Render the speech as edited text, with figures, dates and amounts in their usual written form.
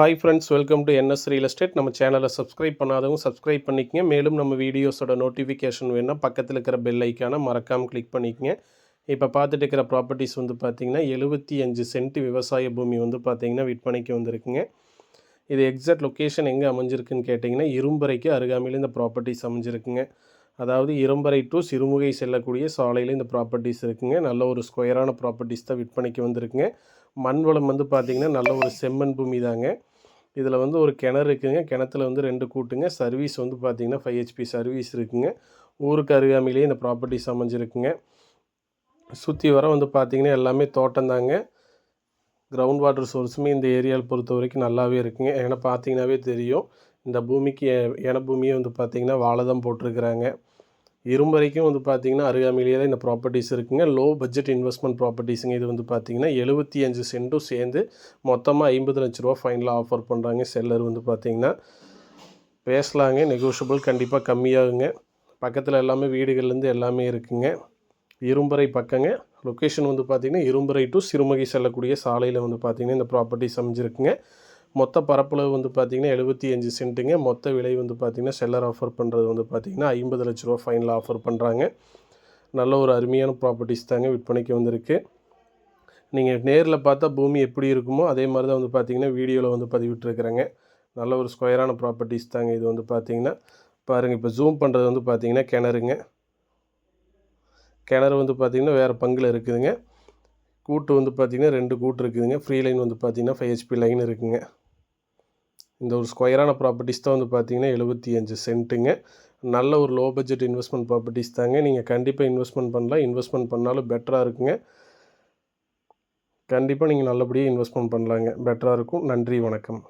Hi friends, welcome to NS real estate. நம்ம சேனலை subscribe பண்ணாதவங்க சப்ஸ்கிரைப் பண்ணிக்கங்க. மேலும் நம்ம வீடியோஸோட நோட்டிஃபிகேஷன் வேணுன்னா பக்கத்தில் இருக்கிற பெல் ஐக்கானை மறக்காமல் கிளிக் பண்ணிக்கங்க. இப்போ பார்த்துட்டு இருக்கிற ப்ராப்பர்ட்டிஸ் வந்து பார்த்திங்கன்னா 75 சென்ட் விவசாய பூமி வந்து பார்த்திங்கன்னா விற்பனைக்கு வந்திருக்குங்க. இது எக்ஸாக்ட் லொக்கேஷன் எங்கே அமைஞ்சிருக்குன்னு கேட்டிங்கன்னா இரும்பரைக்கு அருகாமையில் இந்த ப்ராப்பர்ட்டிஸ் அமைஞ்சிருக்குங்க. அதாவது இரும்பரை டு சிறுமுகை செல்லக்கூடிய சாலையில் இந்த ப்ராப்பர்ட்டிஸ் இருக்குங்க. நல்ல ஒரு ஸ்கொயரான ப்ராப்பர்ட்டிஸ் தான் விற்பனைக்கு வந்திருக்குங்க. மண் வளம் வந்து பார்த்திங்கன்னா நல்ல ஒரு செம்மண் பூமி தாங்க. இதில் வந்து ஒரு கிணறு இருக்குதுங்க. கிணத்துல வந்து 2 கூட்டுங்க. சர்வீஸ் வந்து பார்த்திங்கன்னா 5 HP சர்வீஸ் இருக்குதுங்க. ஊருக்கு அருகாமையிலேயே இந்த ப்ராப்பர்ட்டிஸ் அமைஞ்சிருக்குங்க. சுற்றி வர வந்து பார்த்திங்கன்னா எல்லாமே தோட்டம் தாங்க. கிரவுண்ட் வாட்டர் சோர்ஸுமே இந்த ஏரியாவில் பொறுத்த வரைக்கும் நல்லாவே இருக்குங்க. ஏன்னா பார்த்திங்கனாவே தெரியும், இந்த பூமிக்கு பூமியை வந்து பார்த்திங்கன்னா வாழை தான் போட்டிருக்கிறாங்க. இரும்பரைக்கும் வந்து பார்த்திங்கன்னா அருகாமையிலேயே தான் இந்த ப்ராப்பர்ட்டிஸ் இருக்குங்க. லோ பட்ஜெட் இன்வெஸ்ட்மெண்ட் ப்ராப்பர்ட்டிஸுங்க. இது வந்து பார்த்திங்கன்னா 75 சென்ட்டும் சேர்ந்து மொத்தமாக 50 லட்ச ரூபா ஃபைனலாக ஆஃபர் பண்ணுறாங்க. செல்லர் வந்து பார்த்திங்கன்னா பேசலாங்க, நெகோஷியபிள் கண்டிப்பாக கம்மியாகுங்க. பக்கத்தில் எல்லாமே வீடுகள்லேருந்து எல்லாமே இருக்குங்க. இரும்பரை பக்கங்க. லொக்கேஷன் வந்து பார்த்திங்கன்னா இரும்பரை டு சிறுமுகை செல்லக்கூடிய சாலையில் வந்து பார்த்திங்கன்னா இந்த ப்ராப்பர்ட்டிஸ் அமைஞ்சிருக்குங்க. மொத்த பரப்பளவு வந்து பார்த்திங்கன்னா 75 சென்ட்டுங்க. மொத்த விலை வந்து பார்த்திங்கன்னா செல்லர் ஆஃபர் பண்ணுறது வந்து பார்த்திங்கன்னா 50 லட்ச ரூபா ஃபைனலாக ஆஃபர் பண்ணுறாங்க. நல்ல ஒரு அருமையான ப்ராப்பர்ட்டிஸ் தாங்க விற்பனைக்கு வந்திருக்கு. நீங்கள் நேரில் பார்த்தா பூமி எப்படி இருக்குமோ அதே மாதிரி தான் வந்து பார்த்திங்கன்னா வீடியோவில் வந்து பதிவிட்டுருக்குறேங்க. நல்ல ஒரு ஸ்கொயரான ப்ராப்பர்ட்டிஸ் தாங்க இது வந்து பார்த்திங்கன்னா. பாருங்கள், இப்போ ஜூம் பண்ணுறது வந்து பார்த்திங்கன்னா கிணறுங்க. கிணறு வந்து பார்த்திங்கன்னா வேறு பங்கில் இருக்குதுங்க. கூட்டு வந்து பார்த்திங்கன்னா 2 கூட்டு இருக்குதுங்க. ஃப்ரீ லைன் வந்து பார்த்திங்கன்னா 5 HP லைன் இருக்குதுங்க. இந்த ஒரு ஸ்கொயரான ப்ராப்பர்ட்டிஸ் தான் வந்து பார்த்திங்கன்னா 75 சென்ட்டுங்க. நல்ல ஒரு லோ பட்ஜெட் இன்வெஸ்ட்மெண்ட் ப்ராப்பர்ட்டிஸ் தாங்க. நீங்கள் கண்டிப்பாக இன்வெஸ்ட்மெண்ட் பண்ணலாம். இன்வெஸ்ட்மெண்ட் பண்ணாலும் பெட்டராக இருக்குங்க. கண்டிப்பாக நீங்கள் நல்லபடியாக இன்வெஸ்ட்மெண்ட் பண்ணலாங்க. பெட்டராக இருக்கும். நன்றி, வணக்கம்.